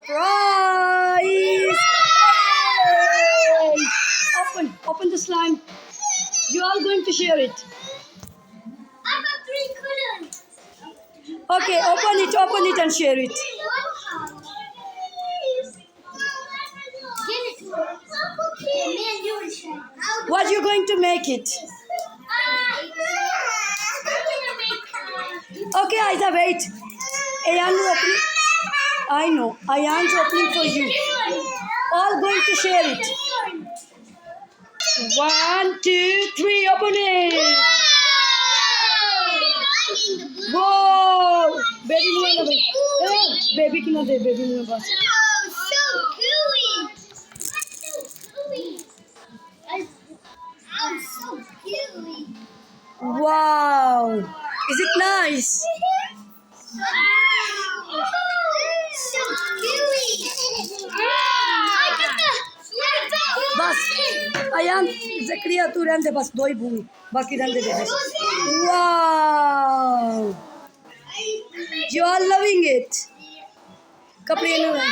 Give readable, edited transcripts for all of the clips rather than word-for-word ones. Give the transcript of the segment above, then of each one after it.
Prize! Yay! Open the slime. You are going to share it. I got 3 colors. Okay, open it and share it. Give it to her. Man, you were sharing. What you going to make it? Okay, Aiza, wait. Ayan opening. I know. Ayan's opening for you. All going to share it. 1, 2, 3, open it. Whoa! Baby मुँह ना भाई. Baby की ना दे. Baby मुँह बस. Oh, so gooey. So gooey. Oh, so gooey. Wow! Is it nice? So gooey. I got the. बस अयान ज़करिया तू रहने दे बस 2 ही भूमि बाकी रहने दे बस. Wow! You are loving it. कपड़े ना रहे.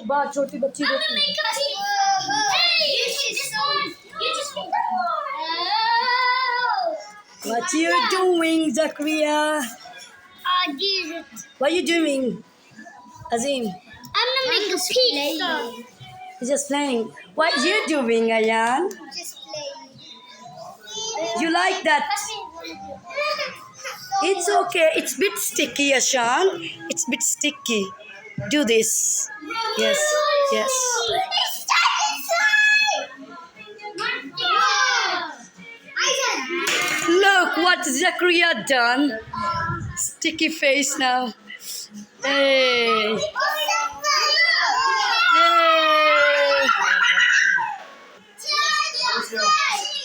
बात छोटी बच्ची देखी. What you doing, Zakaria? What are you doing, Azim? I'm gonna make a pizza. You're just playing. What you doing, Ayan? Just playing. You like that? It's okay. It's a bit sticky, Ashan. It's a bit sticky. Do this. Yes, yes. Look what Zakaria done. Sticky face now. Hey. Hey.